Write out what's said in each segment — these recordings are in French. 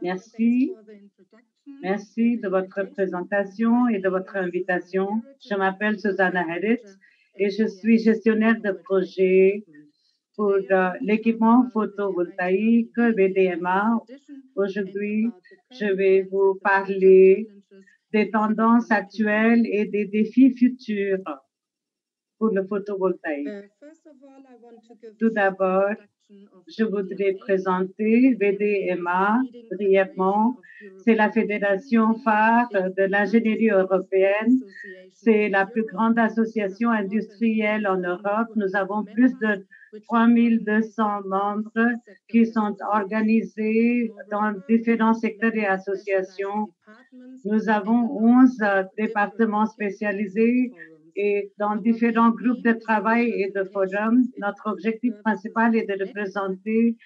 Merci. Merci de votre présentation et de votre invitation. Je m'appelle Susanna Harris et je suis gestionnaire de projet pour l'équipement photovoltaïque VDMA. Aujourd'hui, je vais vous parler des tendances actuelles et des défis futurs pour le photovoltaïque. Tout d'abord, je voudrais présenter VDMA brièvement. C'est la fédération phare de l'ingénierie européenne. C'est la plus grande association industrielle en Europe. Nous avons plus de 3200 membres qui sont organisés dans différents secteurs et associations. Nous avons 11 départements spécialisés et dans différents groupes de travail et de forums. Notre objectif principal est de représenter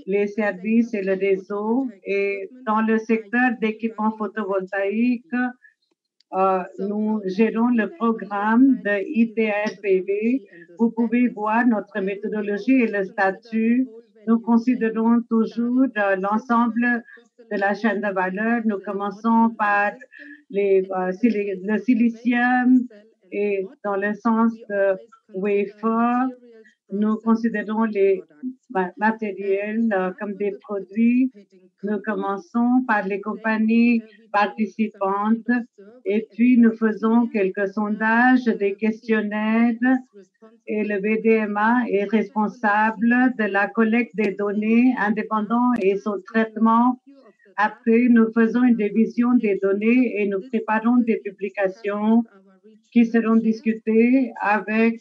les services et le réseau. Et dans le secteur d'équipement photovoltaïque, nous gérons le programme de ITR-PV. Vous pouvez voir notre méthodologie et le statut. Nous considérons toujours l'ensemble de la chaîne de valeur. Nous commençons par le silicium et dans le sens de wafer, nous considérons les matériels comme des produits. Nous commençons par les compagnies participantes et puis nous faisons quelques sondages, des questionnaires et le VDMA est responsable de la collecte des données indépendantes et son traitement. Après, nous faisons une division des données et nous préparons des publications qui seront discutées avec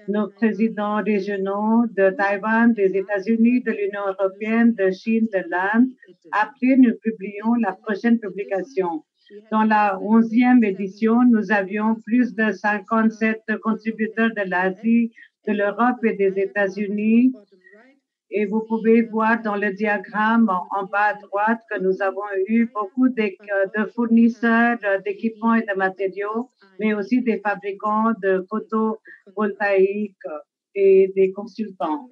nos présidents régionaux de Taïwan, des États-Unis, de l'Union européenne, de Chine, de l'Inde. Après, nous publions la prochaine publication. Dans la 11e édition, nous avions plus de 57 contributeurs de l'Asie, de l'Europe et des États-Unis. Et vous pouvez voir dans le diagramme en bas à droite que nous avons eu beaucoup de fournisseurs d'équipements et de matériaux, mais aussi des fabricants de photovoltaïques et des consultants.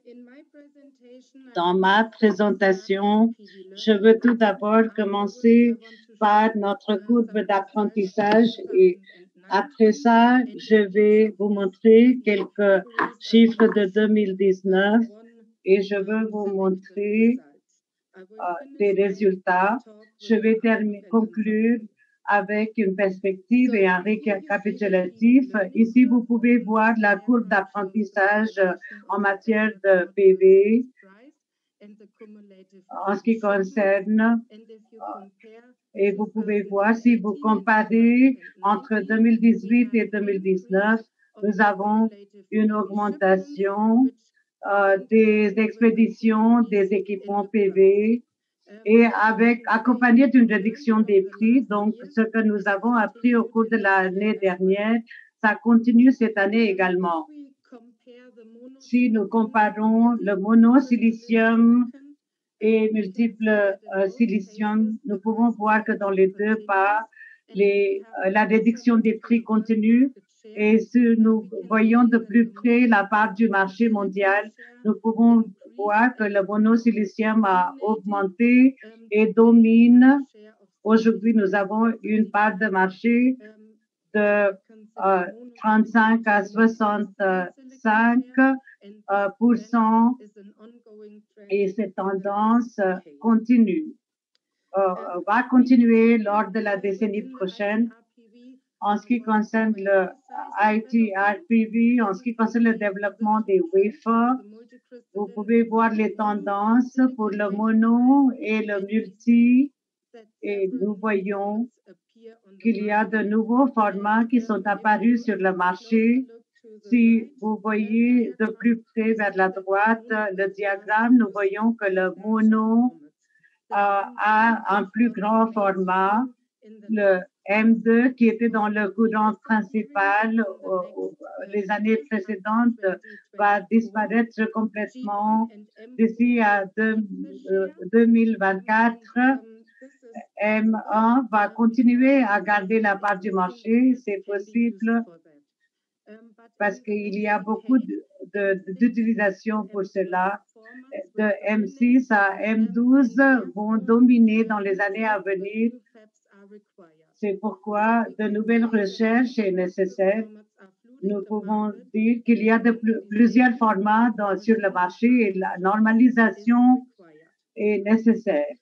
Dans ma présentation, je veux tout d'abord commencer par notre courbe d'apprentissage et après ça, je vais vous montrer quelques chiffres de 2019 et je veux vous montrer des résultats. Je vais conclure avec une perspective et un récapitulatif. Ici, vous pouvez voir la courbe d'apprentissage en matière de PV en ce qui concerne et vous pouvez voir si vous comparez entre 2018 et 2019, nous avons une augmentation des expéditions des équipements PV et accompagné d'une réduction des prix. Donc, ce que nous avons appris au cours de l'année dernière, ça continue cette année également. Si nous comparons le monosilicium et multiples silicium, nous pouvons voir que dans les deux cas, la réduction des prix continue. Et si nous voyons de plus près la part du marché mondial, nous pouvons voir que le monosilicium a augmenté et domine. Aujourd'hui, nous avons une part de marché de 35 à 65% et cette tendance continue. Va continuer lors de la décennie prochaine. En ce qui concerne le ITRPV, en ce qui concerne le développement des wafers, vous pouvez voir les tendances pour le mono et le multi et nous voyons qu'il y a de nouveaux formats qui sont apparus sur le marché. Si vous voyez de plus près vers la droite le diagramme, nous voyons que le mono a un plus grand format. Le M2 qui était dans le courant principal les années précédentes va disparaître complètement d'ici à 2024. M1 va continuer à garder la part du marché, c'est possible. parce qu'il y a beaucoup d'utilisation pour cela. De M6 à M12 vont dominer dans les années à venir. C'est pourquoi de nouvelles recherches sont nécessaires. Nous pouvons dire qu'il y a plusieurs formats sur le marché et la normalisation est nécessaire.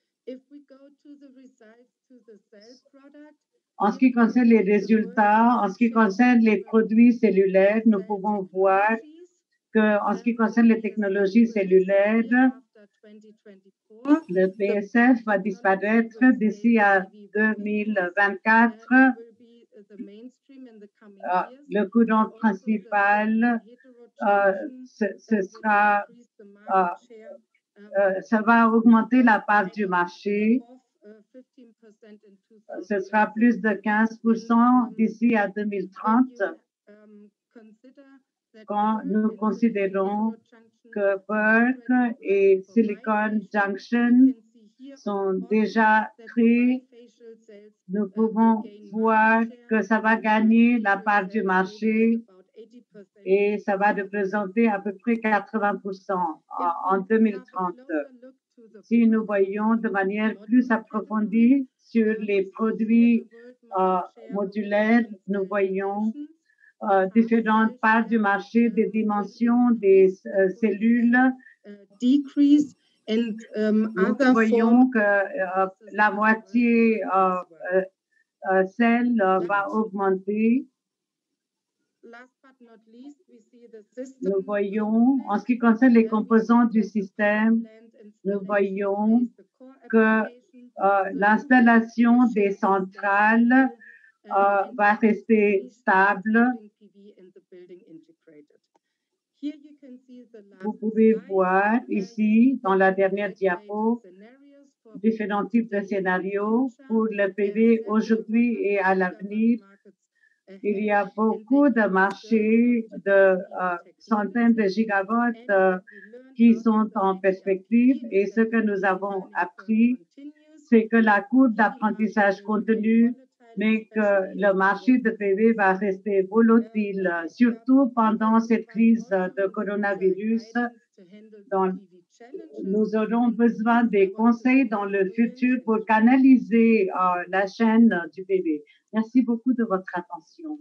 En ce qui concerne les résultats, en ce qui concerne les produits cellulaires, nous pouvons voir que, en ce qui concerne les technologies cellulaires, le PSF va disparaître d'ici à 2024. Le courant principal, ça va augmenter la part du marché. Ce sera plus de 15% d'ici à 2030. Quand nous considérons que PERC et Silicon Junction sont déjà créés, nous pouvons voir que ça va gagner la part du marché et ça va représenter à peu près 80% en 2030. Si nous voyons de manière plus approfondie sur les produits modulaires, nous voyons différentes parts du marché, des dimensions des cellules. Nous voyons que la moitié celle va augmenter. Nous voyons, en ce qui concerne les composants du système, nous voyons que l'installation des centrales va rester stable. Vous pouvez voir ici, dans la dernière diapo, différents types de scénarios pour le PV aujourd'hui et à l'avenir. Il y a beaucoup de marchés de centaines de gigawatts qui sont en perspective et ce que nous avons appris, c'est que la courbe d'apprentissage continue, mais que le marché de PV va rester volatile, surtout pendant cette crise de coronavirus. Nous aurons besoin des conseils dans le futur pour canaliser la chaîne du PV. Merci beaucoup de votre attention.